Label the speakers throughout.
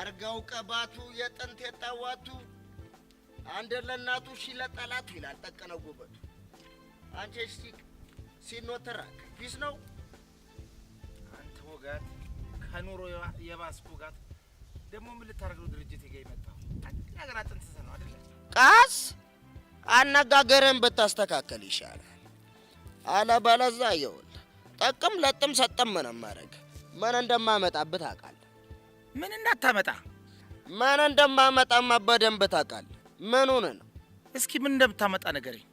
Speaker 1: አርጋው ቀባቱ የጥንት የጣዋቱ አንድ ለናቱ ሺ ለጠላቱ ይላል ጠቀነው ጎበቱ አንቺ ሲኖትራክ ፊስ ነው
Speaker 2: አንተ ወጋት ከኑሮ የባስኩ ጋት ደሞ ምን ልታረጋው ድርጅት ይገይመጣው አንተ ነገር አጥንተሰ ነው አይደል
Speaker 1: ቃስ አነጋገርን በታስተካከል ይሻላል አለበለዛ ይውል ጠቅም ለጥም ሰጠም ምንም ማረግ ምን እንደማመጣበት አቃል
Speaker 2: ምን እንዳታመጣ
Speaker 1: ምን እንደማመጣማ በደንብ ታቃል ምኑን ነው
Speaker 2: እስኪ ምን እንደምታመጣ ነገርኝ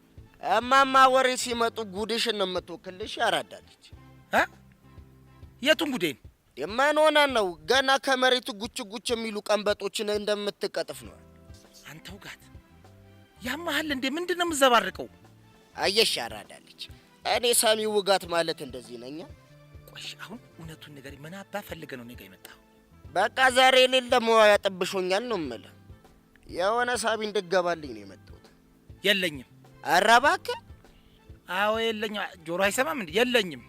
Speaker 1: እማማ ወሬ ሲመጡ ጉድሽን ነው የምትወክልሽ ያራዳለች
Speaker 2: የቱን ጉዴን
Speaker 1: የማንሆነ ነው ገና ከመሬቱ ጉጭ የሚሉ ቀንበጦችን እንደምትቀጥፍ ነው
Speaker 2: አንተው ጋት ያማሃል እንዴ ምንድነው የምዘባርቀው
Speaker 1: አየሽ ያራዳለች እኔ ሳሚ ውጋት ማለት እንደዚህ ነኝ
Speaker 2: ቆይ አሁን እውነቱን ነገር ምን አባ ፈልገ ነው ነገ ይመጣው
Speaker 1: በቃ ዛሬ ሌለ ሞያ ያጠብሾኛል ነው ምለ የሆነ ሳቢ እንደገባልኝ ነው የመጣሁት
Speaker 2: የለኝም
Speaker 1: አራባከ
Speaker 2: አዎ የለኝም ጆሮ አይሰማም እንዴ የለኝም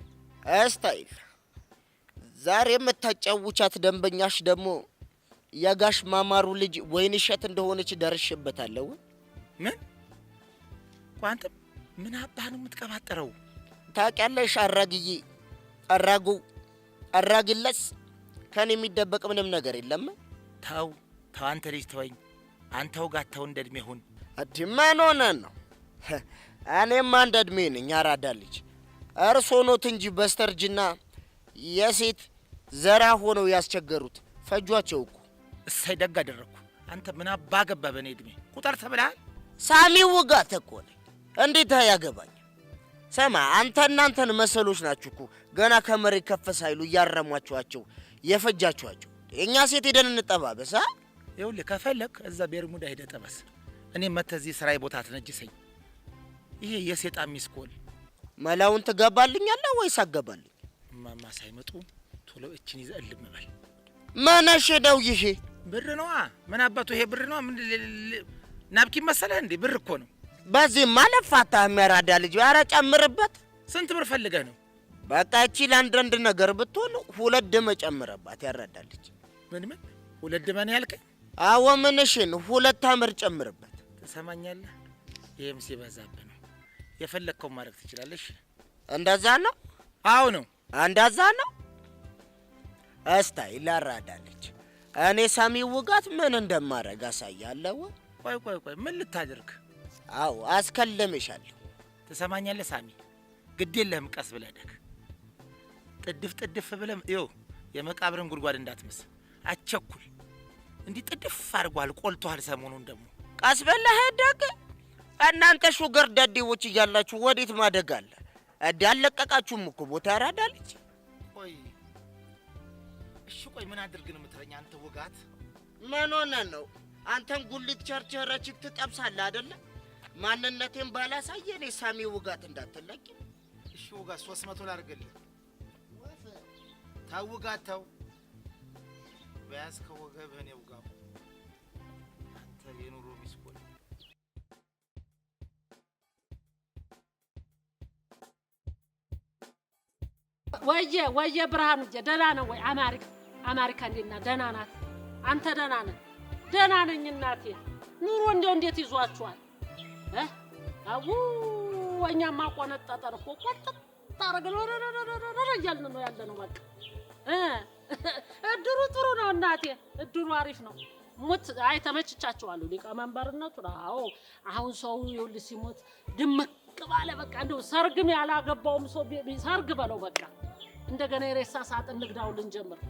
Speaker 1: እስታይል ዛሬ የምታጫውቻት ደንበኛሽ ደግሞ የጋሽ ማማሩ ልጅ ወይንሸት እንደሆነች ደርሽበታለሁ
Speaker 2: ምን ቋንተ ምን አባ ነው የምትቀባጠረው
Speaker 1: ታውቂያለሽ አራግዬ አራግለስ ከኔ የሚደበቅ ምንም ነገር የለም
Speaker 2: ታው አንተ ልጅ ተወኝ አንተው ጋር ተው እንደድሜ ሁን
Speaker 1: አድማን ሆነ ነው እኔም አንድ እድሜ ነኝ አራዳ ልጅ እርሶ ኖት እንጂ በስተርጅና የሴት ዘራ ሆነው ያስቸገሩት ፈጇቸው እኮ
Speaker 2: እሰይ ደግ አደረኩ አንተ ምን አባ ገባ በኔ እድሜ ቁጥር ተብለሃል
Speaker 1: ሳሚ ውጋት እኮ ነኝ እንዴት ያገባኝ ሰማ አንተን መሰሎች ናችሁ እኮ ገና ከመሬት ከፈስ ኃይሉ ያረሟቸዋቸው የፈጃቸዋቸው የኛ ሴት ሄደን እንጠባበሳ
Speaker 2: ይኸውልህ ከፈለክ እዛ ቤርሙዳ ሄደ ጠበስ እኔ መተዚ ስራይ ቦታ ተነጅሰኝ ይሄ የሴጣን ሚስኮል
Speaker 1: መላውን ትገባልኛለህ ወይስ አገባልኝ
Speaker 2: ማማ ሳይመጡ ቶሎ እቺን ይዘልም በል
Speaker 1: ማናሸዳው ይሄ
Speaker 2: ብር ነው ምን አባቱ ይሄ ብር ነው ምን ናብኪ መሰለህ እንዴ ብር እኮ ነው
Speaker 1: በዚህ ማለፋታ የሚያራዳ ልጅ ያራ ጨምርበት
Speaker 2: ስንት ብር ፈልገህ ነው
Speaker 1: በቃ እቺ ለአንድ ነገር ብትሆን ሁለት ደም ጨምረባት ያራዳልች
Speaker 2: ምን ሁለት ደም ነው ያልከኝ
Speaker 1: አዎ ምንሽን ሁለት አመር ጨምርበት
Speaker 2: ተሰማኛለህ ይሄም ሲበዛብህ ነው የፈለከው ማድረግ ትችላለሽ
Speaker 1: እንደዛ ነው
Speaker 2: አዎ ነው
Speaker 1: አንዳዛ ነው እስታይ ላራዳልች እኔ ሳሚ ውጋት ምን እንደማረግ አሳያለሁ
Speaker 2: ቆይ ምን ልታደርግ
Speaker 1: አው አስከለምሻለሁ
Speaker 2: ተሰማኛለህ ሳሚ ግዴለህም ቀስ ብለህ ደግ ጥድፍ ብለም ይው የመቃብርን ጉድጓድ እንዳትመስ አቸኩል እንዲ ጥድፍ አርጓል ቆልቷል ሰሞኑን ደሞ
Speaker 1: ቀስ ብለህ ደግ እናንተ ሹገር ዳዲዎች ይያላችሁ ወዴት ማደግ አለ አዳለቀቃችሁም እኮ ቦታ ያራዳልች
Speaker 2: ቆይ እሺ ቆይ ምን አድርግ ነው የምትረኛ አንተ ወጋት
Speaker 1: ምን ሆነ ነው አንተን ጉሊት ቸርቸረች ትጠብሳለህ አይደለ ማንነቴን ባላሳየኔ ሳሚ ውጋት እንዳትለቂ
Speaker 2: እሺ ወጋት 300 ላርግልህ ታውጋታው በያስ ከወገብህ ነው ውጋው አንተ የኑሮ ሚስኮል
Speaker 3: ወየ ብርሃኑ ደህና ነው ወይ አማሪካ እንዴና ደህና ናት አንተ ደህና ነህ ደህና ነኝ እናቴ ኑሮ እንዴት ይዟችኋል አው ወኛማ ቆነጣጠር እኮ ቆጥጥ ታረገለው ያልን ነው ያለነው በቃ እድሩ ጥሩ ነው እናቴ እድሩ አሪፍ ነው ሞት አይ ተመችቻቸዋለሁ ሊቀመንበርነቱ አዎ አሁን ሰው ይውል ሲሞት ድምቅ ባለ በቃ እንደው ሰርግም ያላገባውም ሰው ሰርግ በለው በቃ እንደገና የሬሳ ሳጥን ንግዳው ልንጀምር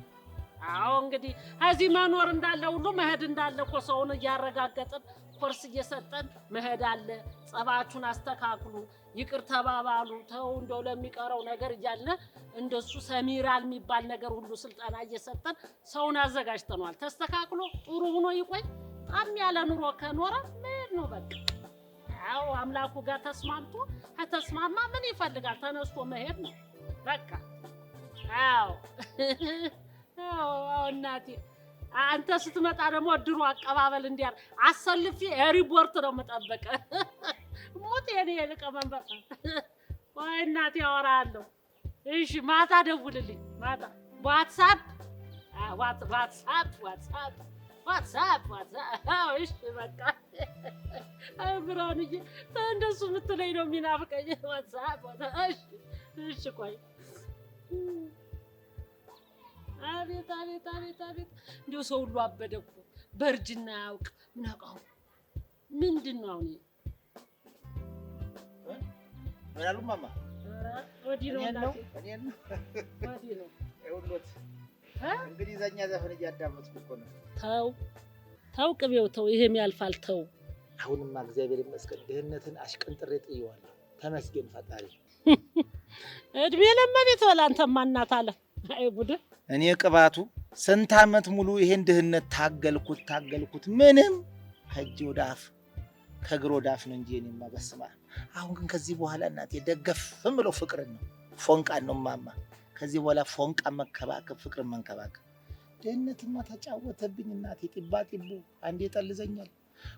Speaker 3: አዎ እንግዲህ እዚህ መኖር እንዳለ ሁሉ መሄድ እንዳለ እኮ ሰውን ያረጋገጥን ኮርስ እየሰጠን መሄድ አለ ጸባችሁን አስተካክሉ ይቅር ተባባሉ ተው እንደው ለሚቀረው ነገር እያለ እንደሱ ሰሚራል የሚባል ነገር ሁሉ ስልጣና እየሰጠን ሰውን አዘጋጅተናል ተስተካክሎ ጥሩ ሆኖ ይቆይ ጣም ያለ ኑሮ ከኖረ ምን ነው በቃ አዎ አምላኩ ጋር ተስማምቶ ከተስማማ ምን ይፈልጋል ተነስቶ መሄድ ነው በቃ አዎ እናቴ አንተ ስትመጣ ደግሞ እድሩ አቀባበል እንዲያር አሰልፊ ሪፖርት ነው መጠበቅ ሞት የኔ ሊቀመንበር ወይ እናቴ አወራለሁ እሺ ማታ ደውልልኝ ማታ ዋትስአፕ ዋትሳፕ እሺ በቃ አይ ብርሃኑዬ እንደሱ የምትለኝ ነው የሚናፍቀኝ። ዋትሳፕ እሺ ቆይ አቤት እንደው ሰው ሁሉ አበደ እኮ በእርጅና ያውቅ ምን አውቃው ምንድን ነው አሁን
Speaker 2: ምን አሉ ማማ?
Speaker 3: ወዲህ ነው
Speaker 2: ነው
Speaker 3: ወዲህ ነው
Speaker 2: ይኸውልዎት እንግሊዘኛ ዘፈን እያዳመጥኩ እኮ ነው።
Speaker 3: ተው ቅቤው ተው፣ ይሄም ያልፋል ተው።
Speaker 2: አሁንማ እግዚአብሔር ይመስገን ድህነትን አሽቀንጥሬ ጥዬዋለሁ። ተመስገን ፈጣሪ።
Speaker 3: እድሜ ለመቤት በላ አንተማ እናት አለ። አይ ጉድ!
Speaker 2: እኔ ቅባቱ ስንት ዓመት ሙሉ ይሄን ድህነት ታገልኩት ምንም ከእጅ ወደ አፍ ከእግር ወደ አፍ ነው እንጂ እኔማ በስመ አብ። አሁን ግን ከዚህ በኋላ እናቴ ደገፍ ብለው ፍቅርን ነው ፎንቃን ነው ማማ። ከዚህ በኋላ ፎንቃ መከባከብ ፍቅርን መንከባከብ። ድህነትማ ተጫወተብኝ እናቴ። ጢባ ጢቡ አንዴ ጠልዘኛል፣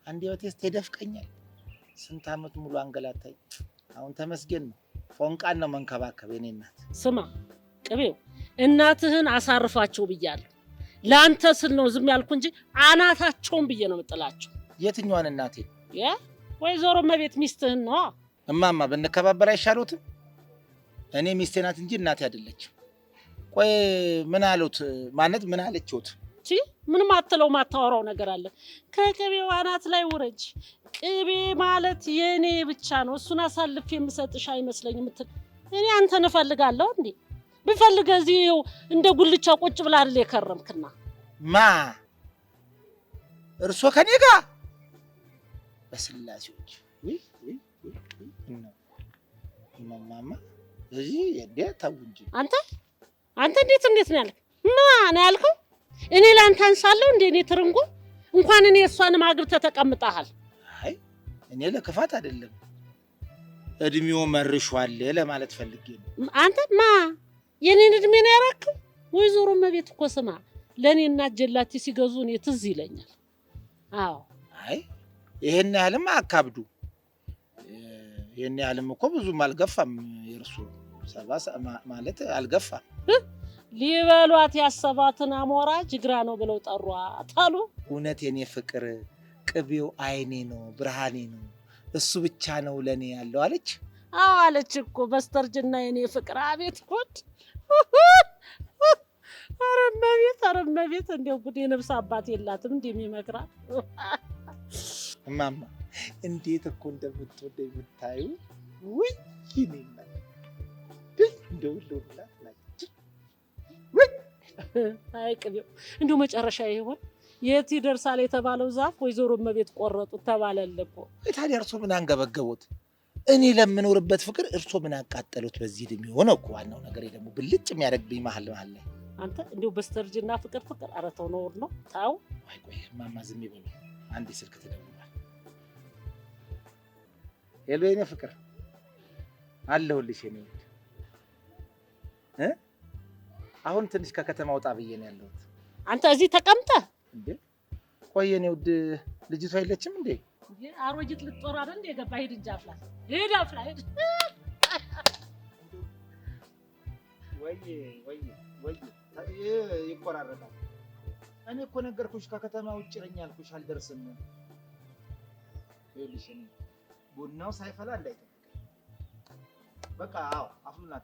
Speaker 2: አንዴ በቴስት ይደፍቀኛል። ስንት ዓመት ሙሉ አንገላታኝ። አሁን ተመስገን ነው ፎንቃን ነው መንከባከብ የኔ እናት።
Speaker 3: ስማ ቅቤው እናትህን አሳርፋቸው ብያለሁ። ለአንተ ስል ነው ዝም ያልኩ እንጂ አናታቸውን ብዬ ነው የምጥላቸው።
Speaker 2: የትኛዋን እናቴ?
Speaker 3: ወይዘሮ መቤት ሚስትህን ነው።
Speaker 2: እማማ ብንከባበር አይሻሉትም? እኔ ሚስቴ ናት እንጂ እናቴ አይደለችም። ቆይ ምን አሉት? ማለት ምን አለችሁት?
Speaker 3: ምንም አትለው ማታወራው ነገር አለ። ከቅቤው አናት ላይ ውረጅ። ቅቤ ማለት የኔ ብቻ ነው፣ እሱን አሳልፌ የምሰጥሽ አይመስለኝም። እኔ አንተን እፈልጋለሁ እንዴ? ብፈልግ እዚህ እንደ ጉልቻ ቁጭ ብላ አይደል የከረምክና?
Speaker 2: ማ እርሶ ከኔ ጋር በስላሴዎች ማማ እዚህ እንዴት ታው እንጂ አንተ
Speaker 3: እንዴት ነው ያልከው? ማን ያልከው? እኔ ላንተ አንሳለሁ እንዴ? እኔ ትርንጎ እንኳን እኔ እሷን ማግብተህ ተቀምጠሃል።
Speaker 2: አይ እኔ ለክፋት አይደለም እድሜው መርሿል ለማለት ፈልጌ ነው።
Speaker 3: አንተ የኔን እድሜ ነው ያራከው? ወይዘሮ መቤት እኮ ስማ ለኔና ጀላቲ ሲገዙ እኔ ትዝ ይለኛል። አዎ
Speaker 2: አይ ይሄን ያህልም አካብዱ። ይሄን ያህልም እኮ ብዙም አልገፋም። የርሱ ማለት አልገፋም።
Speaker 3: ሊበሏት ያሰባትን አሞራ ጅግራ ነው ብለው ጠሯት አሉ።
Speaker 2: እውነት የኔ ፍቅር ቅቤው አይኔ ነው ብርሃኔ ነው እሱ ብቻ ነው ለኔ ያለው አለች።
Speaker 3: አዎ አለች እኮ በስተርጅና የኔ ፍቅር። አቤት ጉድ! ኧረ እመቤት እንደው ጉድ! የነፍስ አባት የላትም እንዴ የሚመክራት?
Speaker 2: እማማ እንዴት እኮ እንደምትወደኝ ብታዩ። ውይ ይኔና እንደው ለውላት ናቸው።
Speaker 3: አይ ቅቤው እንደው መጨረሻ ይሆን የት ይደርሳል የተባለው ዛፍ ወይዘሮ እመቤት ቆረጡት ተባለልህ እኮ።
Speaker 2: ታዲያ እርሶ ምን አንገበገቡት? እኔ ለምኖርበት ፍቅር እርሶ ምን አቃጠሉት? በዚህ ድም ሆነ እኮ ዋናው ነገር ደግሞ ብልጭ የሚያደርግብኝ መሀል ላይ
Speaker 3: አንተ እንደው በስተርጅና ፍቅር ኧረ ተው ነውር ነው ታው።
Speaker 2: ቆይ ማማ ዝም ይበሉ። አንድ ስልክ ተደውሏል። ሄሎ የኔ ፍቅር አለሁልሽ የኔ ውድ። አሁን ትንሽ ከከተማ ወጣ ብዬ ነው ያለሁት።
Speaker 3: አንተ እዚህ ተቀምጠህ
Speaker 2: እንዴ? ቆይ የኔ ውድ ልጅቷ የለችም እንዴ?
Speaker 3: አሮጊት ልትጦር አይደል እንደ ገባ ሂድ እንጂ አፍላ ሂድ።
Speaker 2: ወይ ይቆራረጣል። እኔ እኮ ነገርኩሽ ከከተማ ውጭ ነኝ ያልኩሽ አልደርስም። ይኸውልሽ ቡናው ሳይፈላ እንዳይጠብቅ በቃ። አዎ አፍሉና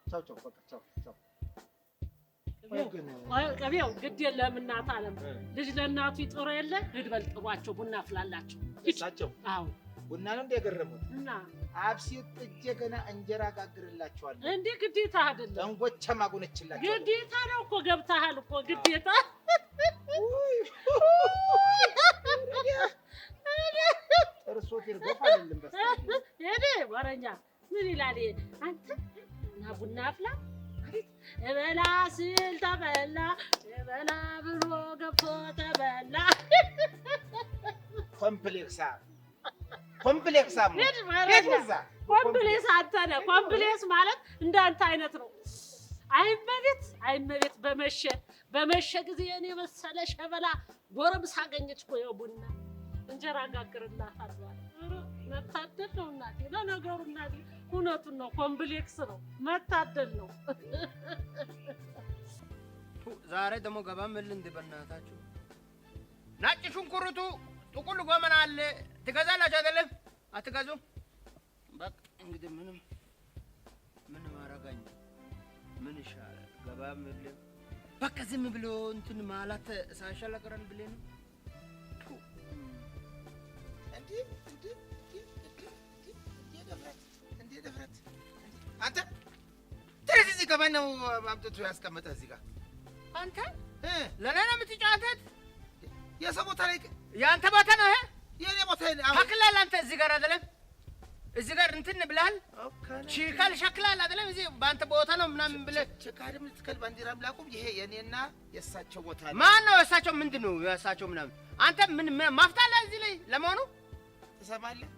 Speaker 2: ቻው በቃ ቻው።
Speaker 3: ቅቤው ግድ የለም እናት አለም ልጅ ለእናቱ ይጦር የለ ሂድ በል ጥሯቸው ቡና አፍላላቸው።
Speaker 2: እሳቸው
Speaker 3: አዎ
Speaker 2: ቡና ነው እንደገረሙት
Speaker 3: እና
Speaker 2: አብሲት ጥጄ ገና እንጀራ ጋግርላቸዋለሁ።
Speaker 3: እንዴ ግዴታ አይደለም
Speaker 2: እንጎቻ ማጉነችላቸው
Speaker 3: ግዴታ ነው እኮ ገብተሃል እኮ ግዴታ።
Speaker 2: እርሶት ይርገፍ አይደለም በስ
Speaker 3: እኔ ወረኛ ምን ይላል አንተ? እና ቡና አፍላ እበላ ስል ተበላ እበላ ብሎ ገብቶ ተበላ።
Speaker 2: ኮምፕሌክስ
Speaker 3: አንተ ነህ። ኮምፕሌክስ ማለት እንዳንተ አይነት ነው። አይመቤት በመሸ ጊዜ እኔ መሰለ ሸበላ ጎረምሳ አገኘች እኮ ይኸው ቡና እንጀራ ጋግርላታለሁ። መታደል ነው እናቴ። ለነገሩ እናቴ እውነቱን ነው፣ ኮምፕሌክስ ነው፣ መታደል ነው።
Speaker 1: ዛሬ ደግሞ ገባ ምን እንደ በእናታችሁ
Speaker 2: ነጭ ሽንኩርቱ ጥቁል ጎመን አለ። ትገዛላችሁ አይደለም? አትገዙም? በቃ እንግዲህ ምን ማረጋኝ ምን ይሻላል? ገባም የለም በቃ ዝም ብሎ እንትን ማለት ሳይሻል ቀረን ብለህ ነው። እንዴ ደፍረት አንተ ትረስ እዚህ ገባ ነው አምጥቶ ያስቀመጠ እዚህ ጋር አንተ ለኔ ነው የምትጫወተት? የሰው ቦታ ላይ ያንተ ቦታ ነው ይሄ? የኔ ቦታ ነው። አክላል አንተ እዚህ ጋር አይደለም? እዚህ ጋር እንትን ብለሃል። ሺካል ሸክላል አይደለም? እዚህ በአንተ ቦታ ነው ምናምን ብለህ ቸካሪም ልትከል ባንዲራም ላቁም። ይሄ የኔና የእሳቸው ቦታ ነው። ማን ነው የእሳቸው? ምንድን ነው የእሳቸው ምናምን? አንተ ምን ማፍታላ እዚህ ላይ ለመሆኑ ትሰማለህ?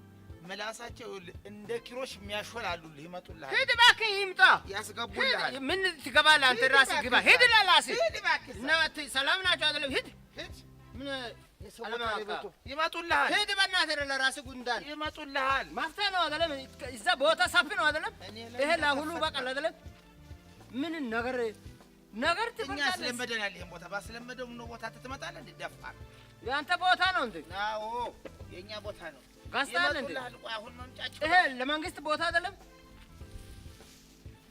Speaker 2: መላሳቸው እንደ ኪሮሽ የሚያሾል አሉልህ። ይመጡልሃል። ሂድ እባክህ ይምጣ ያስገቡልሃል። ምን ትገባለህ አንተ? ራስህ ግባ። ሂድ ለራስህ። ሂድ እባክህ። እናት ሰላም ናቸው አይደለም? ሂድ ሂድ። ምን ይመጡልሃል። ሂድ በእናትህ ለራስህ ጉንዳን ይመጡልሃል። ማፍታ ነው አይደለም? እዛ ቦታ ሰፊ ነው አይደለም? ይሄ ለሁሉ በቃል አይደለም? ምን ነገር እኛ ስለመደናል። ይሄን ቦታ ባስለመደው ነው ቦታ ትመጣለህ እንዴ? ደፋር ያንተ ቦታ ነው እንዴ? አዎ የኛ ቦታ ነው። ጋስታን እንዴ? አሁን መምጫቸው ይሄ ለመንግስት ቦታ አይደለም?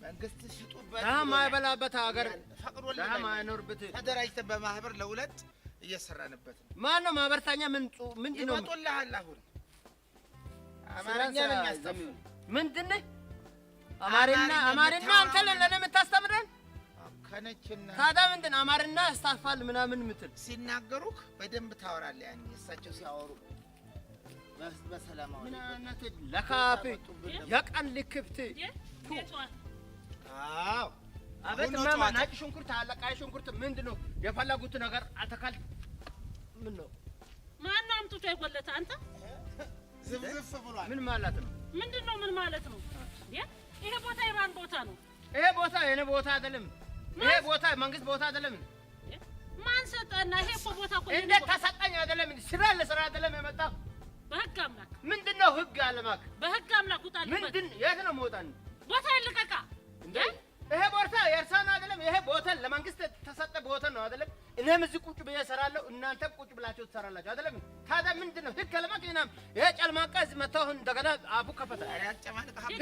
Speaker 2: መንግስት ሽጡበት ዳማ የበላበት ሀገር ፈቅዶልህ ዳማ አይኖርበት። ተደራጅተን በማህበር ለሁለት እየሰራንበት ነው። ማን ነው ማህበርተኛ? ምንድን ነው ይመጡልሃል? አሁን አማርኛ ነው የሚያስተምሩ። ምንድን ነው አማርኛ አንተ ለኔ የምታስተምረን? ከነችና ታዲያ ምንድን ነው አማርኛ ያስታፋል ምናምን ምትል ሲናገሩህ በደንብ ታወራለህ። ያን እሳቸው ሲያወሩ በሰላማው ምን አናተ ለካፕ የቀን ልክፍት አዎ አቤት ማማ ነጭ ሽንኩርት አለ ቀይ ሽንኩርት ምንድን ነው የፈለጉት ነገር አተካል ምን ነው ማን ነው አምጥቶ የቆለተ አንተ ዝብዝፍ ብሏል። ምን ማለት ነው? ምንድን ነው ምን ማለት ነው? ይሄ ቦታ የማን ቦታ ነው? ይሄ ቦታ የኔ ቦታ አይደለም። ይሄ ቦታ መንግስት ቦታ አይደለም። ማን ሰጠና? ይሄ እኮ ቦታ እኮ እንዴት ተሰጠኝ አይደለም? ስራ ለስራ አይደለም የመጣው። በህግ አምላክ ምንድነው ህግ አለማክ? በህግ አምላክ ውጣልኝ። ምንድን የት ነው መውጣን? ቦታ ይልቀቃ እንዴ? ይሄ ቦታ የእርሳና አይደለም? ይሄ ቦታ ለመንግስት ተሰጠ ቦታ ነው አይደለም? እኔም እዚህ ቁጭ ብዬ እሰራለሁ፣ እናንተም ቁጭ ብላችሁ ትሰራላችሁ አይደለም? ታዲያ ምንድነው ህግ አለማክ? እናም ይሄ ጨልማቃ እዚህ መጣሁ እንደገና አፉ ከፈተ። ሂድ በእናትህ ሂድ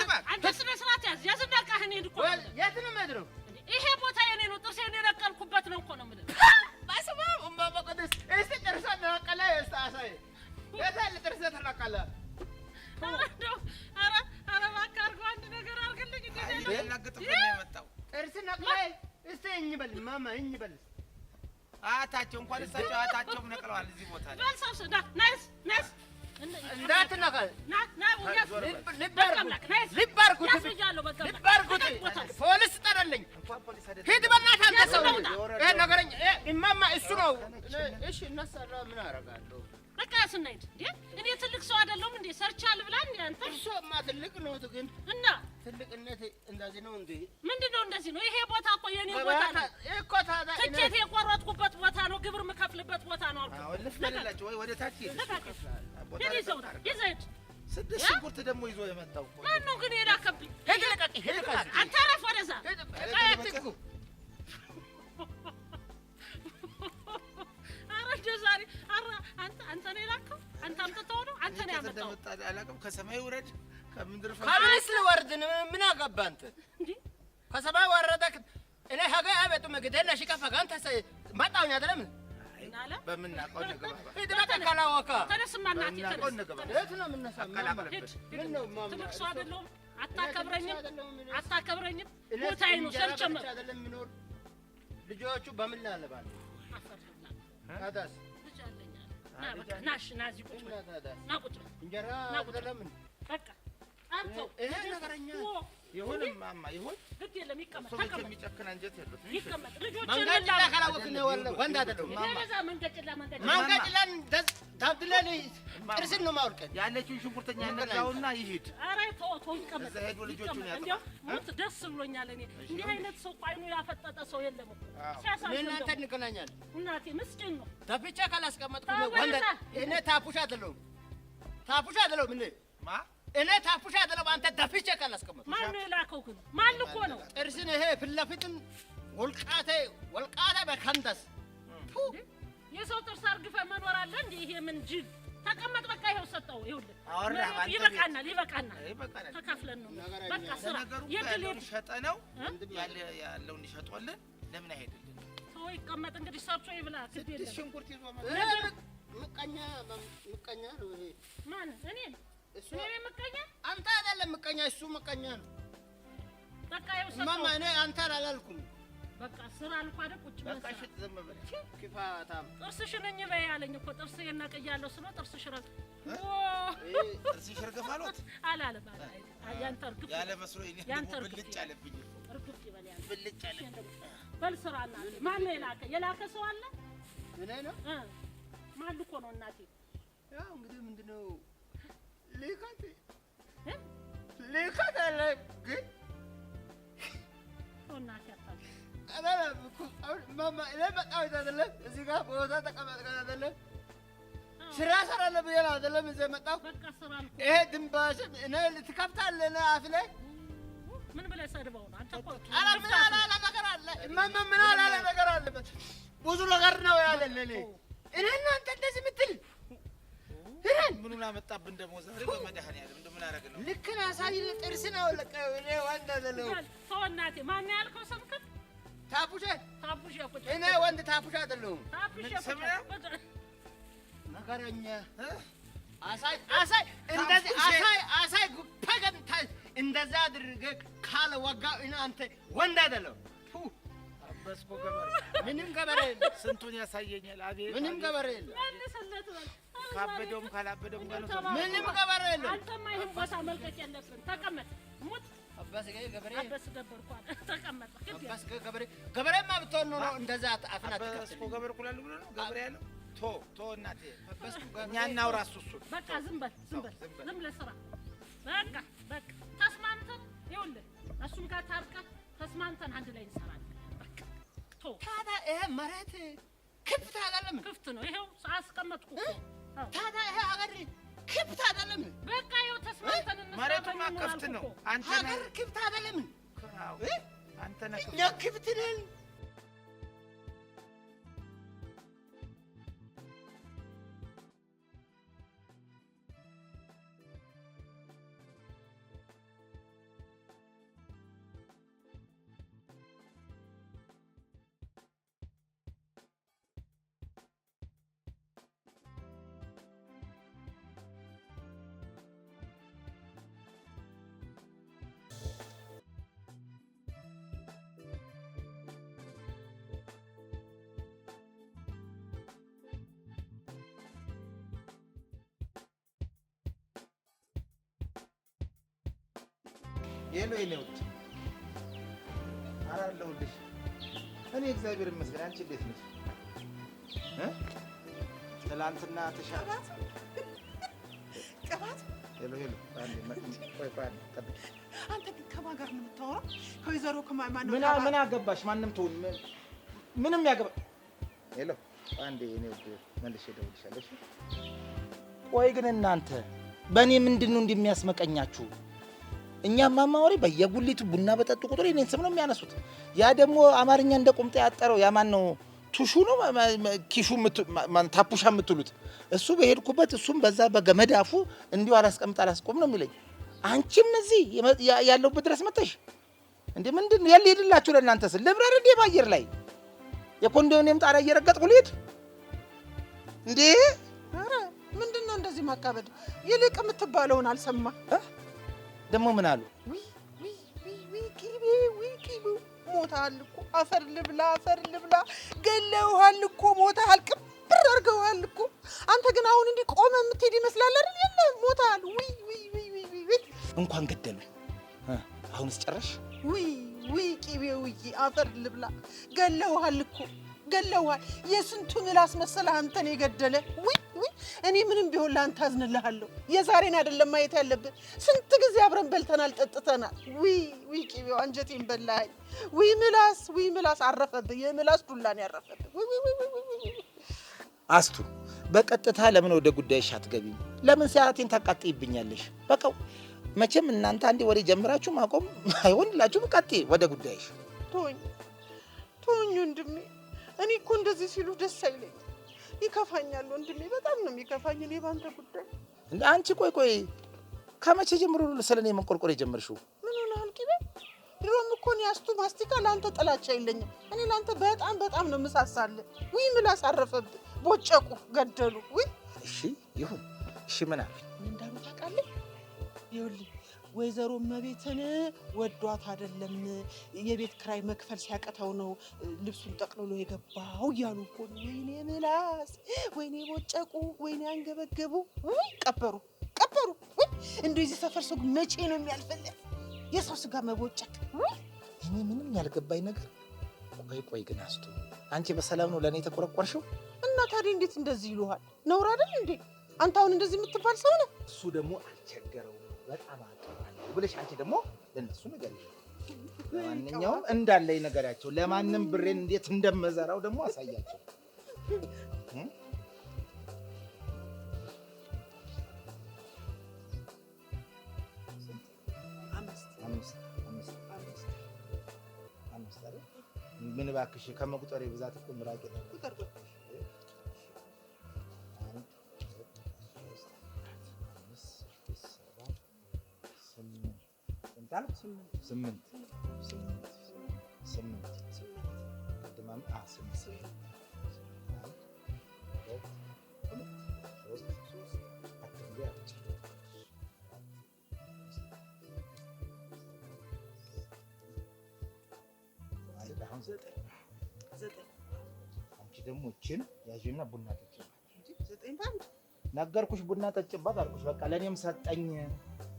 Speaker 2: በእናትህ። አንተ ስነ ስርዓት ያዝ ያዝናቃህን ሂድ እኮ የት ነው የምሄድ ነው? ይሄ ቦታ የኔ ነው። ጥርሴን የነቀልኩበት ነው እኮ ነው የምልህ። ባስማ በቀደስ እስቲ ጥርሰን ነቀለ እስታሳይ የታለ ጥርሰ ተነቀለ? ኧረ እባክህ አድርገው አንድ ነገር አድርግልኝ። እንዴት ነው ያላግጥብኝ የመጣው? ጥርስ ነቅለ እስቲ እንበል ማማ እንበል አታቸው እንኳን እሳቸው አታቸውም ነቅለዋል እዚህ ቦታ ላይ ባልሳውስ ናይስ እንዳትነካል ልባርኩት ፖሊስ ጠረልኝ። ሂድ በእናትህ አንተ ሰው ይሄ ነገረኛ እማማ እሱ ነው። እሺ እናሰራ ምን አደርጋለሁ? በቃ ስናይድ እኔ ትልቅ ሰው አይደለሁም እንዴ? ሰርቻል ብላ እንዴ አንተ? እሱማ ትልቅ ነው ግን እና ትልቅነት እንደዚህ ነው እንዴ? ምንድነው እንደዚህ ነው? ይሄ ቦታ እኮ የኔ ቦታ ነው እኮ። ታዲያ ትኬት የቆረጥኩበት ቦታ ነው፣ ግብር የምከፍልበት ቦታ ነው አልኩ። አዎ ልፍለላችሁ ወይ ወደ ታች ይዘህ ስድስት ሽንኩርት ደግሞ ይዞ የመጣው እኮ ማን ነው ግን? የላከብኝ ሄድ ለቀቂ ሄድ ካዚ አንተ አረፍ ወደዛ አያትኩ አረጀ ዛሬ አንተ ነው የላከው? አንተ አምጥተው ነው? አንተ ነው ያመጣው? አላውቅም። ከሰማይ ወረድ ከምድር ፈስ ከብስ ወርድ ምን አገባ አንተ እንዴ? ከሰማይ ወረደ እኔ ሀገ አበጡ መገደና ሽከፈጋን ተሰ ማጣውኛ አይደለም እናለ በመናቀው ነገር ሂድ በተካላወካ ተነስማናት ተነስ የት ነው የምነሳው? ምን ነው ማማ ትልቅ ሰው አይደለም? አታከብረኝም? ቦታዬ ነው ሰርቸም አይደለም የሚኖር ልጆቹ በምን ላለባል ታዳስ ልጅ አለኝ ና በቃ ናሽ ናዚ ቁጭ ና ቁጭ እንጀራ አይደለም በቃ አንተ ይሄ ነገረኛ ይሁን ማማ ይሁን ግድ የለም ይቀመጥ ተቀመጥ። የሚጨክን አንጀት ያለው ይቀመጥ። ልጆች መንገድ ላይ ካላወቅ ነው ወንድ አይደለም ማማ ለዛ መንገድ ታብድለኝ ጥርስን ነው ማውልቀን ያለችው ሽንኩርተኛ ነግራውና ይሄድ። ኧረ ተው ይቀመጥ። ዘሄዱ ልጆቹን ያጣ ሞት ደስ ብሎኛል። እኔ እንዲህ አይነት ሰው አይኑ ያፈጠጠ ሰው የለም እኮ ሲያሳዝን። ምን አንተ እንገናኛለን? እናቴ ምስኪን ነው። ተፍቼ ካላስቀመጥኩ ወንድ እኔ ታፑሽ አይደለም ምን ማ እኔ ታፑሽ አይደለም። አንተ ተፍቼ ካላስቀመጥኩ ማን ነው የላከው ግን? ማን እኮ ነው ጥርስን ይሄ ፊት ለፊትን ወልቃቴ በከንተስ
Speaker 3: የሰው ጥርስ አርግፈ መኖር አለ እንዴ? ይሄ ምን ጅል ተቀመጥ። በቃ ይሄው ሰጠው። ይኸውልህ ይበቃናል። ተካፍለን ነው በቃ ስራ የግል
Speaker 2: ሸጠ ነው ያለውን ይሸጦልን። ለምን አይሄድልን?
Speaker 3: ሰው ይቀመጥ እንግዲህ ሰርቶ ይብላ።
Speaker 2: ስድስት ሽንኩርት ይዞ
Speaker 1: ምቀኛ ነው ይሄ።
Speaker 3: ማን? እኔ ምቀኛ?
Speaker 1: አንተ አይደለም ምቀኛ፣ እሱ ምቀኛ ነው።
Speaker 3: በቃ ይኸው ሰጠው።
Speaker 1: ማማ እኔ አንተ አላልኩም።
Speaker 3: በቃ ስራ አልኩ አይደል? ቁጭ ብለህ
Speaker 2: በቃ ሽት ዝም ብለህ
Speaker 1: ክፋታም
Speaker 3: ጥርስሽን እኝ በይ አለኝ እኮ። ጥርስ የነቀያለሁ ስለ ጥርስሽ ረግ
Speaker 2: ጥርስሽ ረገፍ አሉት
Speaker 3: አላለም። ያንተ እርግፍ
Speaker 2: ያለ መስሎኝ ብልጭ አለብኝ።
Speaker 3: እርግፍ ይበል ያለ
Speaker 2: ብልጭ አለብኝ።
Speaker 3: በል ስራ እናቴ። ማን ነው የላከ ሰው አለ?
Speaker 1: እኔ ነው።
Speaker 3: ማን እኮ ነው እናቴ?
Speaker 1: ያው እንግዲህ ምንድነው ልካት አለ ግን
Speaker 3: እናቴ አታውቅ
Speaker 1: ማማ እኔ በጣም አይደለም እዚህ ጋር ቦታ ተቀመጥከን አይደለም ስራ ሰራለሁ ብዬ ነው አይደለም እዚህ መጣሁ።
Speaker 3: በቃ ስራ አልኩ።
Speaker 1: ይሄ ድንባሽም እኔ ልትከፍታለህ ነህ አፍ ላይ
Speaker 3: ምን ብለህ ሰድበው ነው አንተ? እኮ
Speaker 1: ኧረ ምን አላለ ነገር አለ እማማ ምን አላለ ነገር አለ ብዙ ነገር ነው ያለን እኔ እናንተ እንደዚህ የምትል
Speaker 2: ምኑን አመጣብን ደግሞ ዛሬ? በመድኃኒዓለም እንደምን አደረግ ነው?
Speaker 1: ልክ ነህ። አሳይል ጥርስ ነው ለቀው እኔ ወንድ አይደለሁም።
Speaker 3: ተው እናቴ። ማን ነው ያልከው ስምክን?
Speaker 1: ታፑሼ ቁጭ እኔ ወንድ ታፑሼ አይደለሁም።
Speaker 3: ታፑሼ ቁጭ
Speaker 1: ነገረኛ አሳይ እንደዚህ አሳይ ጉፓገምታ እንደዛ አድርገህ ካለ ወጋው እና አንተ ወንድ አይደለሁም።
Speaker 2: አበስኮ ገበሬ
Speaker 1: ምንም ገበሬ
Speaker 2: ስንቱን ያሳየኛል። አቤት
Speaker 1: ምንም ገበሬ የለም።
Speaker 3: መልስለት በል።
Speaker 2: ካበደውም ካላበደውም ጋር
Speaker 1: ምንም ገበሬ የለም።
Speaker 3: አንተማ ይሄን ቦታ መልቀቅ የለብህም። ተቀመጥ። ሙት
Speaker 1: አባስ ገበሬ
Speaker 3: አባስ ገበርኩ አለ። ተቀመጥ።
Speaker 1: አባስ ገበሬማ ብትሆን ነው እንደዛ አፍና
Speaker 2: አበስኮ ገበሬ ኩላል ብሎ ነው ገበሬ ያለው። ቶ እናቴ እኛ እናውራ። እሱ
Speaker 3: በቃ ዝም በል ስራ። በቃ ተስማምተን ይኸውልህ እሱም ጋር ታርቀን ተስማምተን አንድ ላይ እንሰራለን። በቃ
Speaker 1: ታዲያ ይሄ መሬት ክፍት አይደለም?
Speaker 3: ክፍት ነው። ይኸው አስቀመጥኩ እኮ።
Speaker 1: ታዲያ ይሄ ሀገር ክፍት አይደለም?
Speaker 3: በቃ ይኸው ተስማምተን እንሰራለን።
Speaker 2: መሬቱማ ክፍት ነው። አንተ
Speaker 1: ሀገር ክፍት አይደለም?
Speaker 2: አንተ ነህ
Speaker 1: እኛ ክፍት ነን።
Speaker 2: የለውት አላለሁልሽ። እኔ እግዚአብሔር ይመስገን። አንቺ እንዴት ነሽ? ትላንትና ተሻላት
Speaker 4: ቅባት
Speaker 2: ሄሎ
Speaker 4: አንተ ግን ከማን ጋር ነው የምታወራው? ከወይዘሮ ከማን ነው?
Speaker 2: ምን አገባሽ? ማንም ትሁን ምንም ያገባ ሄሎ አንዴ እኔ መልሼ እደውልልሻለሁ። ቆይ ግን እናንተ በእኔ ምንድን ነው እንደሚያስመቀኛችሁ? እኛማ ማወሪ በየጉሊቱ ቡና በጠጡ ቁጥር የኔን ስም ነው የሚያነሱት። ያ ደግሞ አማርኛ እንደ ቁምጣ ያጠረው ያማን ነው? ቱሹ ነው ኪሹ ታፑሻ የምትሉት እሱ በሄድኩበት እሱም በዛ በገመዳፉ እንዲሁ አላስቆም ነው የሚለኝ። አንቺም እዚህ ያለውበት ድረስ መጣሽ እንዴ? ምንድን ነው ያለ? ሄድላችሁ ለእናንተ ስል ልብረር እንዴ? ባየር ላይ የኮንዶሚኒየም ጣሪያ እየረገጥኩ ልሄድ እንዴ?
Speaker 4: ኧረ ምንድን ነው እንደዚህ ማካበድ? ይልቅ የምትባለውን አልሰማ
Speaker 2: ደግሞ ምን አሉ?
Speaker 4: ቂቤ ሞታል እኮ አፈር ልብላ ገለውሃል እኮ ሞታል፣ ቅብር አድርገውሃል እኮ። አንተ ግን አሁን እንዲህ ቆመ የምትሄድ ይመስላል አይደል? የለም ሞታል።
Speaker 2: እንኳን ገደሉ። አሁንስ ጨረሽ?
Speaker 4: ቂቤ አፈር ልብላ ገለውሃል እኮ ገለውሃል። የስንቱ ምላስ መሰለህ አንተን የገደለ። እኔ ምንም ቢሆን ለአንተ አዝንልሃለሁ። የዛሬን አይደለም ማየት ያለብን። ስንት ጊዜ አብረን በልተናል ጠጥተናል። ቂቤው አንጀቴን በላኸኝ። ምላስ አረፈብህ። የምላስ ዱላን ያረፈብህ።
Speaker 2: አስቱ በቀጥታ ለምን ወደ ጉዳይሽ አትገቢም? ለምን ሰዓቴን ታቃጥይብኛለሽ? በቃው መቼም እናንተ አንዴ ወሬ ጀምራችሁ ማቆም አይሆንላችሁም። ቀጥይ ወደ ጉዳይሽ።
Speaker 4: ተወኝ ወንድሜ። እኔ እኮ እንደዚህ ሲሉ ደስ አይለኝም። ይከፋኛል ወንድሜ፣ በጣም ነው የሚከፋኝ እኔ ባንተ ጉዳይ።
Speaker 2: እንደ አንቺ ቆይ ከመቼ ጀምሮ ስለኔ መንቆርቆር የጀመርሽው?
Speaker 4: ምን ሆነሃል ቂቤ? ድሮም እኮ እኔ አስቱ ማስቲካ ለአንተ ጥላቻ የለኝም። እኔ ለአንተ በጣም ነው የምሳሳልህ። ውይ ምላስ አረፈብህ፣ ቦጨቁ ገደሉ። ውይ
Speaker 2: እሺ ይሁን እሺ። ምን አልኩኝ?
Speaker 4: ምን እንዳሉ ታውቃለህ? ይኸውልህ ወይዘሮ እመቤትን ወዷት አይደለም የቤት ክራይ መክፈል ሲያቀተው ነው ልብሱን ጠቅልሎ የገባው እያሉ እኮ ነው። ወይኔ ምላስ፣ ወይኔ ቦጨቁ፣ ወይኔ አንገበገቡ። ውይ ቀበሩ። ውይ እንደዚህ ሰፈር ሰው መቼ ነው የሚያልፍልህ? የሰው ስጋ መቦጨቅ።
Speaker 2: እኔ ምንም ያልገባኝ ነገር ቆይ ግን አስቱ፣ አንቺ በሰላም ነው ለኔ ተቆረቆርሽው?
Speaker 4: እና ታዲያ እንዴት እንደዚህ ይሉሃል? ነውር አይደል እንዴ? አንተ አሁን እንደዚህ የምትባል ሰው ነህ?
Speaker 2: እሱ ደግሞ አልቸገረው በጣም አቀባለሁ ብለሽ አንቺ ደግሞ ለነሱ ነገር ለማንኛውም እንዳለኝ ነገራቸው። ለማንም ብሬን እንዴት እንደመዘራው ደግሞ አሳያቸው። ምን እባክሽ ከመቁጠሬ ብዛት እኮ ምራቄ ነው። አንቺ ደግሞ እቺን ያዥና ቡና ጠጪባት። ነገርኩሽ፣ ቡና ጠጪባት አልኩሽ። በቃ ለኔም ሰጠኝ።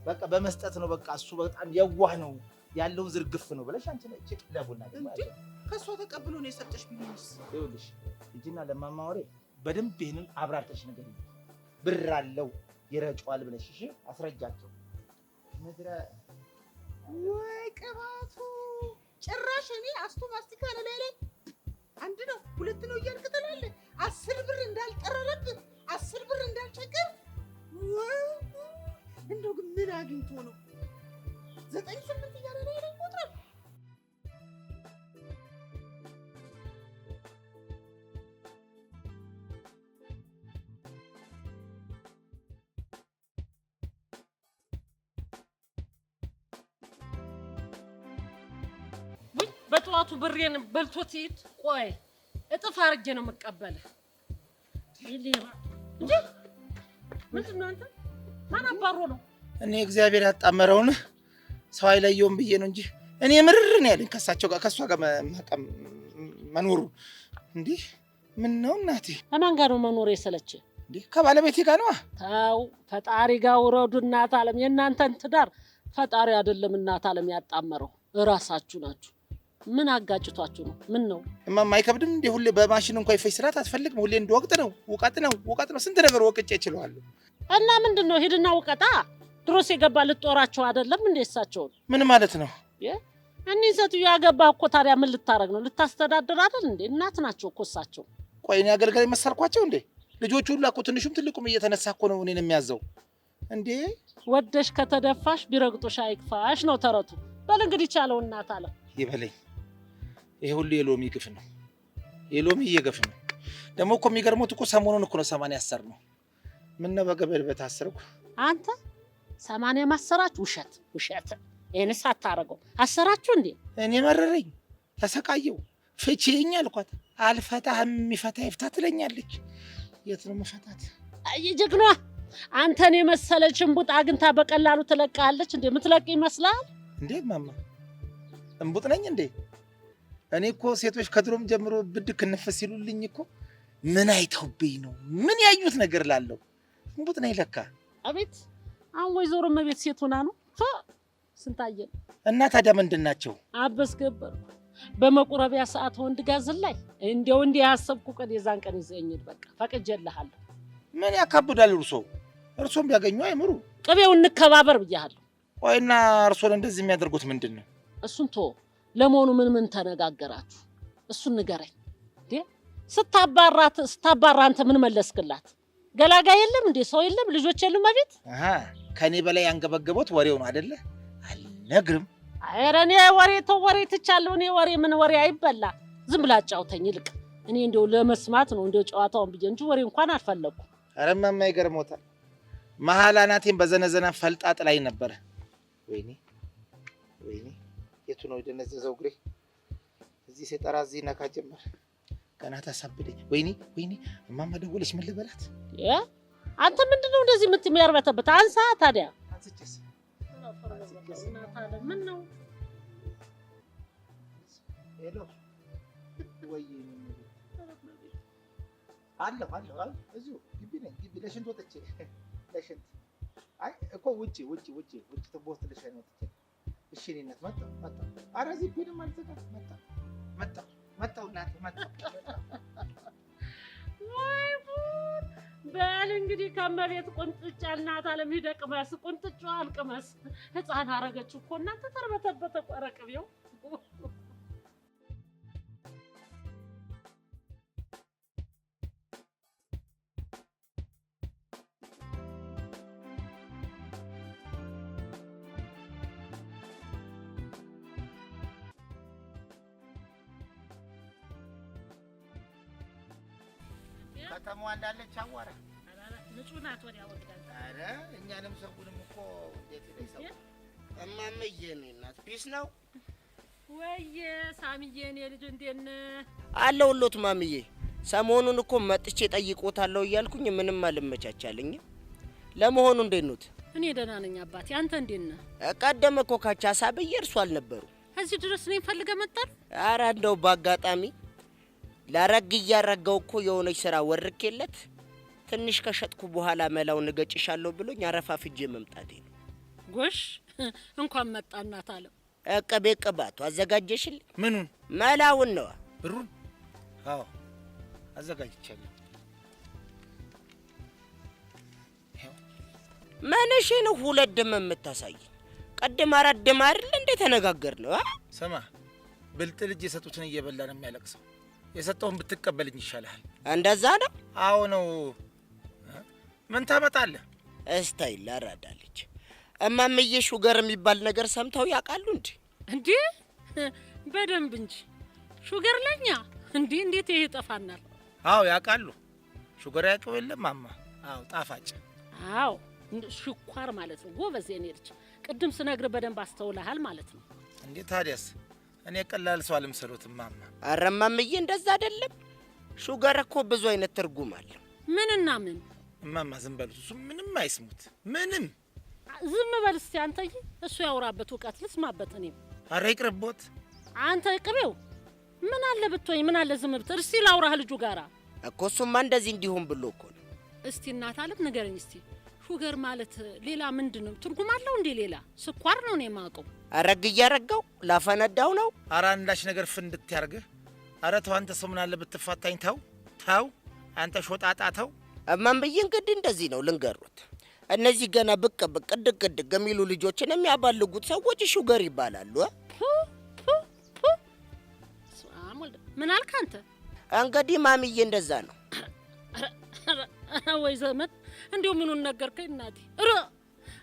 Speaker 2: በቃ በመስጠት ነው። በቃ እሱ በጣም የዋህ ነው ያለውን ዝርግፍ ነው ብለሽ አንቺ ነጭ ለቡና ደግሞ
Speaker 4: እንዴ ከሷ ተቀብሎ ነው የሰጠሽ ቢሆንስ?
Speaker 2: ይኸውልሽ እጂና ለማማወሬ በደንብ ይሄንን አብራርተሽ ነገር ብር አለው ይረጫዋል ብለሽ እሺ አስረጃቸው። ምድረ
Speaker 4: ወይ ቅባቱ ጭራሽ እኔ አስቱ ማስቲካ ለላይ አንድ ነው ሁለት ነው እያልክ ትላለህ። 10 ብር እንዳልቀረረብህ 10 ብር እንዳልቸገር እንደው ግን ምን አግኝቶ ነው 9-8 እያለ ነው ይቆጥራል።
Speaker 3: በጠዋቱ ብሬን በልቶት ይሄድ። ቆይ እጥፍ አድርጌ ነው የምቀበልህ። ይሌባ እንዴ ምንድን ነው አንተ? ማን አባሮ ነው?
Speaker 2: እኔ እግዚአብሔር ያጣመረውን ሰው አይለየውም ብዬ ነው እንጂ እኔ ምርር ነው ያለኝ ከሳቸው ጋር ከሷ ጋር መኖሩ። እንዴ ምን ነው እናቴ?
Speaker 3: ከማን ጋር ነው መኖር የሰለች?
Speaker 2: እንዴ ከባለቤቴ ጋር ነው።
Speaker 3: ታው ፈጣሪ ጋር ወረዱ። እናት ዓለም የእናንተን ትዳር ፈጣሪ አይደለም እናት ዓለም ያጣመረው እራሳችሁ ናችሁ። ምን አጋጭቷችሁ ነው? ምን ነው
Speaker 2: እማማ አይከብድም እንዴ? ሁሌ በማሽን እንኳን ይፈጅ ስራት አትፈልግም? ሁሌ እንደ ወቅት ነው ውቀት ነው ስንት ነገር ወቅጬ እችለዋለሁ።
Speaker 3: እና ምንድነው? ሂድና ውቀጣ። ድሮስ የገባ ልጦራቸው አይደለም እንዴ እሳቸው?
Speaker 2: ምን ማለት ነው?
Speaker 3: እኒህ ሴትዮ ያገባ እኮ ታዲያ ምን ልታረግ ነው? ልታስተዳድር አይደል እንዴ? እናት ናቸው እኮ እሳቸው።
Speaker 2: ቆይ እኔ አገልጋይ መሰልኳቸው እንዴ? ልጆቹ ሁሉ እኮ ትንሹም ትልቁም እየተነሳ እኮ ነው እኔን የሚያዘው እንዴ።
Speaker 3: ወደሽ ከተደፋሽ ቢረግጦሽ አይክፋሽ ነው ተረቱ። በል እንግዲህ ቻለው እናት አለ
Speaker 2: ይበለኝ። ይሄ ሁሉ የሎሚ ግፍ ነው። የሎሚ እየገፍ ነው ደግሞ እኮ የሚገርሙት እኮ ሰሞኑን እኮ ነው 80 ያሰር ነው። ምን ነው በገበል በታሰርኩ
Speaker 3: አንተ 80 ማሰራችሁ? ውሸት ይሄንስ አታረገው። አሰራችሁ እንዴ? እኔ
Speaker 2: መረረኝ፣ ተሰቃየው። ፍቺኝ አልኳት። አልፈታህም፣ የሚፈታ ይፍታ ትለኛለች። የት ነው መፈታት?
Speaker 3: አይ ጀግኗ፣ አንተን የመሰለች እምቡጥ አግኝታ በቀላሉ ትለቃለች እንዴ? ምትለቅ ይመስላል
Speaker 2: እንዴ? ማማ እምቡጥ ነኝ እንዴ? እኔ እኮ ሴቶች ከድሮም ጀምሮ ብድ ክንፍ ሲሉልኝ እኮ ምን አይተውብኝ ነው? ምን ያዩት ነገር ላለው እምቡጥ ነኝ ለካ።
Speaker 3: አቤት አሁን ወይዘሮ እመቤት ሴት ሆና ነው ስንታየን።
Speaker 2: እና ታዲያ ምንድን ናቸው?
Speaker 3: አበስ ገበር በመቁረቢያ ሰዓት ወንድ ጋዝን ላይ እንደው እንዲህ ያሰብኩ ቀን የዛን ቀን ይዘኝል። በቃ ፈቅጄልሃለሁ።
Speaker 2: ምን ያካብዳል? እርሶም ቢያገኙ አይምሩ።
Speaker 3: ቅቤው እንከባበር ብያለሁ።
Speaker 2: ቆይና እርሶን እንደዚህ የሚያደርጉት ምንድን ነው?
Speaker 3: እሱን ቶ ለመሆኑ ምን ተነጋገራችሁ? እሱን ንገረኝ። እንዴ ስታባራ አንተ ምን መለስክላት? ገላጋ የለም እንዴ? ሰው የለም? ልጆች የሉም? አቤት
Speaker 2: ከኔ በላይ ያንገበገቦት ወሬው ነው አይደለ? አልነግርም።
Speaker 3: ኧረ እኔ ወሬ ትቻለሁ። እኔ ወሬ ምን ወሬ አይበላ። ዝም ብላ አጫውተኝ። ይልቅ እኔ እንደው ለመስማት ነው እንደው ጨዋታውን ብዬ እንጂ ወሬ እንኳን አልፈለኩም።
Speaker 2: ኧረ እማማ ይገርሞታል። መሀል አናቴን በዘነዘና ፈልጣጥ ላይ ነበር። ወይኔ ወይኔ የቱ ነው የደነዘዘው እግሬ? እዚህ ሲጠራ እዚህ ነካ ጀመር። ገና ታሳብደኝ። ወይኔ ወይኔ እማማ ደወለች። ምን ልበላት?
Speaker 3: አንተ ምንድነው እንደዚህ የምትመርበተበት? አንሳ ታዲያ።
Speaker 2: አንስቼስ
Speaker 3: ምን ነው?
Speaker 2: ሄሎ ወይ አለሁ እዚሁ ግቢ ነኝ። ግቢ ለሽንት ወጥቼ ለሽንት አይ እኮ ውጪ ትቦት ልሸኝ ወጥቼ። እሺ እኔነት መጣሁ። ኧረ እዚህ ቢልም አልዘጋም። መጣሁ እናቴ መጣሁ።
Speaker 3: ወይ ጉድ! በል እንግዲህ ከመሬት ቁንጥጫ እናት አለም ሂደህ ቅመስ። ቁንጥጫዋን ቅመስ። ህፃን አረገችው እኮ እናንተ ተርበተበተ ቆረቅቤው።
Speaker 2: ከተማዋ እንዳለች አዋራ
Speaker 3: ንጹህ ናት። ወዲያ ወግዳል።
Speaker 2: ኧረ እኛንም ሰውንም እኮ እንዴት ይሰው
Speaker 1: እማምዬ እኔ እናት ፒስ ነው
Speaker 3: ወይዬ ሳሚዬ እኔ ልጅ እንዴት ነህ?
Speaker 1: አለሁልዎት ማምዬ። ሰሞኑን እኮ መጥቼ ጠይቆታለሁ እያልኩኝ ምንም አልመቻቻልኝ። ለመሆኑ እንዴት ኖት?
Speaker 3: እኔ ደህና ነኝ አባቴ። አንተ እንዴት ነህ?
Speaker 1: ቀደም እኮ ካቻሳ ብዬ እርሱ አልነበሩ።
Speaker 3: እዚህ ድረስ እኔን ፈልገህ መጣህ?
Speaker 1: ኧረ እንደው ባጋጣሚ ላረግ እያረጋው እኮ የሆነች ስራ ወርኬለት ትንሽ ከሸጥኩ በኋላ መላውን እገጭሻለሁ ብሎኝ አረፋፍጄ መምጣቴ ነው።
Speaker 3: ጎሽ እንኳን መጣ እናት አለም።
Speaker 1: ቅቤ ቅባቱ አዘጋጀሽልኝ?
Speaker 2: ምኑን?
Speaker 1: መላውን ነው።
Speaker 2: ብሩን? አዎ አዘጋጅቻለሁ።
Speaker 1: መንሽ ነው ሁለት ደም የምታሳይ? ቀድም አራት ደም አይደል እንደ ተነጋገርነው?
Speaker 2: ስማ ብልጥ ልጅ የሰጡትን እየበላ ነው የሚያለቅሰው። የሰጠውን ብትቀበልኝ ይሻላል።
Speaker 1: እንደዛ ነው?
Speaker 2: አዎ ነው። ምን ታመጣለህ?
Speaker 1: እስታይ ላራዳለች። እማምዬ ሹገር የሚባል ነገር ሰምተው ያውቃሉ እንዴ?
Speaker 3: እንዴ በደንብ እንጂ ሹገር ለኛ እንዴ እንዴት ይሄ ጠፋናል?
Speaker 2: አዎ ያውቃሉ። ሹገር ያውቀው የለም ማማ? አዎ ጣፋጭ።
Speaker 3: አዎ ሽኳር ማለት ነው። ጎበዝ የኔ ልጅ ቅድም ስነግር በደንብ አስተውለሃል ማለት ነው።
Speaker 2: እንዴ ታዲያስ እኔ ቀላል ሰው አልመሰሉትም ማማ።
Speaker 1: ኧረ እማምዬ እንደዛ አይደለም። ሹገር እኮ ብዙ አይነት ትርጉም አለው።
Speaker 3: ምንና ምን?
Speaker 2: እማማ ዝም በሉት። እሱ ምንም አይስሙት። ምንም
Speaker 3: ዝም በል እስቲ አንተዬ። እሱ ያወራበት እውቀት ልስማበት እኔም።
Speaker 2: ኧረ ይቅርቦት።
Speaker 3: አንተ ቅቤው ምን አለ ብትወኝ ምን አለ ዝም ብትል። እስቲ ላውራህ ልጁ ጋራ
Speaker 1: እኮ እሱማ እንደዚህ እንዲሁም ብሎ እኮ ነው።
Speaker 3: እስቲ እናት አለም ንገረኝ እስቲ ሹገር ማለት ሌላ ምንድነው? ትርጉም አለው እንዴ? ሌላ ስኳር ነው ነው የማውቀው።
Speaker 1: አረግ እያረጋው ላፈነዳው ነው።
Speaker 2: ኧረ አንዳች ነገር ፍንድት ያርገህ። ኧረ ተው አንተ ሰው ምን አለ ብትፋታኝ። ተው አንተ ሾጣጣ ተው።
Speaker 1: እማምዬ እንግዲህ እንደዚህ ነው ልንገሩት። እነዚህ ገና ብቅ ድቅ የሚሉ ልጆችን የሚያባልጉት ሰዎች ሹገር ይባላሉ።
Speaker 3: ምን አልክ አንተ?
Speaker 1: እንግዲህ ማምዬ እንደዛ ነው።
Speaker 3: ወይ ዘመን እንደው ምኑን ነገርከኝ እናቴ?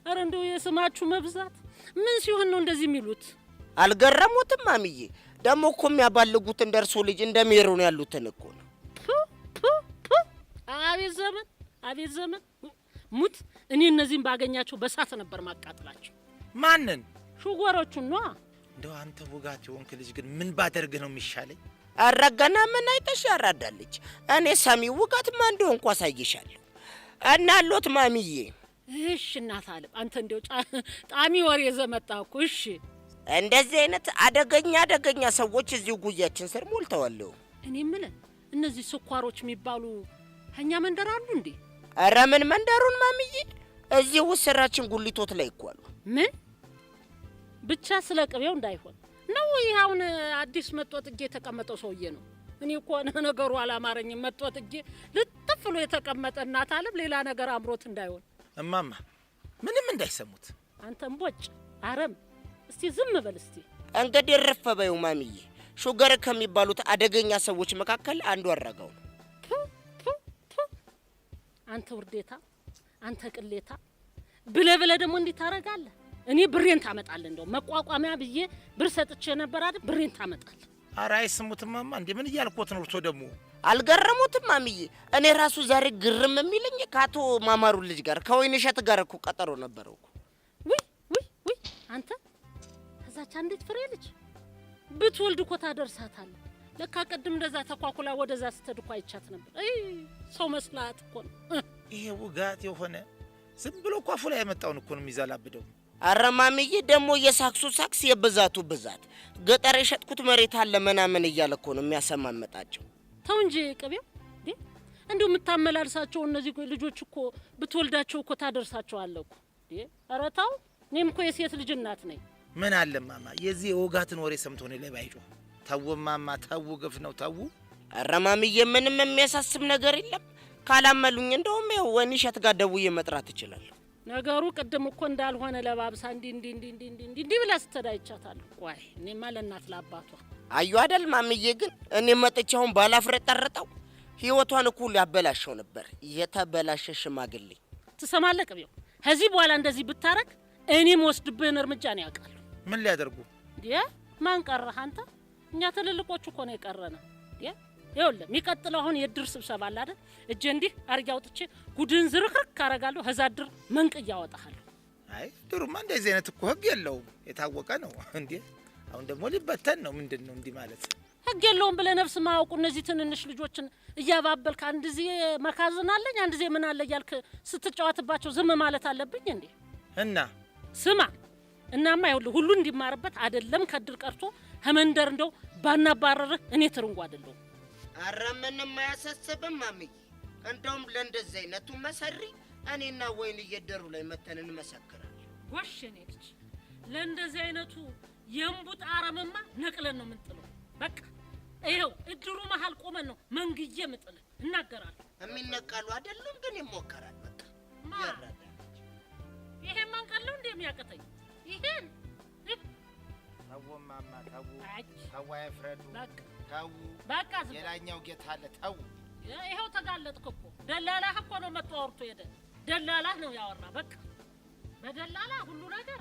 Speaker 3: ኧረ እንደው የስማችሁ መብዛት ምን ሲሆን ነው እንደዚህ የሚሉት?
Speaker 1: አልገረሙትም ማምዬ? ደግሞ እኮ የሚያባልጉት እንደርሶ ልጅ እንደሚሩን ያሉትን እኮ ነው።
Speaker 3: አቤት ዘመን ሙት። እኔ እነዚህን ባገኛቸው በሳት ነበር ማቃጥላቸው።
Speaker 2: ማንን?
Speaker 3: ሹገሮቹን ነው።
Speaker 2: እንደው አንተ ውጋት የሆንክ ልጅ ግን ምን ባደርግ ነው የሚሻለኝ?
Speaker 1: አረጋና ምን አይተሽ ያራዳለች። እኔ ሳሚ ውጋት ማን እንደሆንኩ አሳይሻለሁ። እና ሎት ማሚዬ።
Speaker 3: እሺ እናት አለም አንተ እንደው ጣሚ ወሬ ዘመጣኩ። እሺ
Speaker 1: እንደዚህ አይነት አደገኛ ሰዎች እዚሁ ጉያችን ስር ሞልተዋል።
Speaker 3: እኔ ምን እነዚህ ስኳሮች የሚባሉ እኛ መንደር አሉ እንዴ?
Speaker 1: ኧረ ምን መንደሩን ማሚዬ፣ እዚሁ ስራችን ጉሊቶት ላይ እኮ አሉ።
Speaker 3: ምን ብቻ ስለ ቅቤው እንዳይሆን ነው። ይሄውን አዲስ መጥቶ ጥጌ የተቀመጠው ሰውዬ ነው። እኔ እኮ ነገሩ አላማረኝም። መጥቶ ጥጌ ልጥፍ ብሎ የተቀመጠ እናት አለም ሌላ ነገር አምሮት እንዳይሆን።
Speaker 2: እማማ ምንም እንዳይሰሙት።
Speaker 3: አንተም ቦጭ አረም እስቲ ዝም በል እስቲ።
Speaker 1: እንግዲህ ረፈ በይው ማሚዬ። ሹገር ከሚባሉት አደገኛ ሰዎች መካከል አንዱ አረጋው ነው።
Speaker 3: አንተ ውርዴታ፣ አንተ ቅሌታ ብለ ደግሞ እንዴት ታረጋለህ? እኔ ብሬን ታመጣለህ። እንደው መቋቋሚያ ብዬ ብር ሰጥቼ ነበር አይደል? ብሬን ታመጣለህ።
Speaker 2: ኧረ አይስሙትማማ እንዴ ምን እያልኩት ነው እርሶ ደግሞ
Speaker 1: አልገረሙትም ማሚዬ እኔ ራሱ ዛሬ ግርም የሚለኝ ከአቶ ማማሩ ልጅ ጋር ከወይንሸት ጋር እኮ ቀጠሮ ነበረው
Speaker 3: ውይ አንተ ከዛች አንዲት ፍሬ ልጅ ብትወልድ እኮ ታደርሳታለህ ለካ ቅድም እንደዛ ተኳኩላ ወደዛ ስትሄድ እኮ አይቻት ነበር ሰው መስላት እኮ ነው
Speaker 2: ይሄ ውጋት የሆነ ዝም ብሎ እኮ አፉ ላይ ያመጣውን እኮ ነው የሚዘላብደው
Speaker 1: ኧረ ማሚዬ ደግሞ የሳክሱ ሳክስ የብዛቱ ብዛት ገጠር የሸጥኩት መሬት አለ ምናምን እያለ እኮ ነው የሚያሰማመጣቸው
Speaker 3: ተው እንጂ ቅቤው እንዴ የምታመላልሳቸው እነዚህ ልጆች እኮ ብትወልዳቸው እኮ ታደርሳቸዋለህ እኮ ኧረ ተው እኔም እኮ የሴት ልጅ እናት ነኝ
Speaker 2: ምን አለ ማማ የዚህ የውጋትን ወሬ ሰምቶ ነው ላይ ባይጮህ ተው ማማ ተው ግፍ ነው ተው
Speaker 1: ኧረ ማሚዬ ምንም የሚያሳስብ ነገር የለም ካላመሉኝ እንደውም ወይንሸት ጋር ደውዬ መጥራት እችላለሁ
Speaker 3: ነገሩ ቅድም እኮ እንዳልሆነ ለባብሳ እንዲ ብላ ስትሄድ አይቻታለሁ ዋይ እኔማ ለእናት ለአባቷ
Speaker 1: አዩ አይደል ማሚዬ ግን እኔ መጥቻውን ባላፍረጠርጠው ህይወቷን እኮ ሊያበላሸው ነበር የተበላሸ ሽማግሌ
Speaker 3: ትሰማለህ ቅቤው ከዚህ በኋላ እንደዚህ ብታረግ እኔም ወስድብህን እርምጃ ነው ያውቃለሁ
Speaker 2: ምን ሊያደርጉ
Speaker 3: ማን ቀረህ አንተ እኛ ትልልቆቹ እኮ ነው የቀረነ ይኸውልህ የሚቀጥለው አሁን የድር ስብሰባ አለ አይደል እጄ እንዲህ አርጌ አውጥቼ ጉድን ዝርክርክ አረጋለሁ ከዛ ድር መንቅ ያወጣሃለሁ
Speaker 2: አይ ድሩማ እንደዚህ አይነት እኮ ህግ የለውም የታወቀ ነው እንዴ አሁን ደግሞ ሊበተን ነው ምንድነው እንዲህ ማለት
Speaker 3: ህግ የለውም ብለህ ነፍስ ማውቁ እነዚህ ትንንሽ ልጆችን እያባበልክ አንድ ጊዜ መካዝን አለኝ አንድ ጊዜ ምን አለ እያልክ ስትጫወትባቸው ዝም ማለት አለብኝ እንዴ
Speaker 2: እና
Speaker 3: ስማ እናማ ይኸውልህ ሁሉ እንዲማርበት አይደለም ከድር ቀርቶ ከመንደር እንደው ባናባረርህ እኔ ትርንጓ አይደለሁ
Speaker 1: ኧረ ምንም አያሳስብም ማሚዬ እንደውም ለእንደዚህ አይነቱ መሰሪ እኔና ወይንዬ ደሩ ላይ መተን እንመሰክራለን
Speaker 3: ጎሽ እኔ ልጅ ለእንደዚህ አይነቱ የእምቡጥ አረምማ ነቅለን ነው የምንጥለው በቃ ይኸው እድሩ መሀል ቆመን ነው መንግዬ ምጥለን እናገራለሁ
Speaker 1: የሚነቀሉ አይደለም ግን ይሞከራል በቃ ያራዳ
Speaker 3: ይሄ ማንቀለው እንደሚያቀተኝ ይሄን
Speaker 2: ተው ማማ ተው ተው አይፍረዱ
Speaker 3: በቃ
Speaker 2: የላኛው ጌታ አለ ተው
Speaker 3: ይሄው ተጋለጥክ እኮ ደላላህ እኮ ነው መጥቶ አውርቶ ሄደ ደላላህ ነው ያወራ በቃ በደላላ ሁሉ ነገር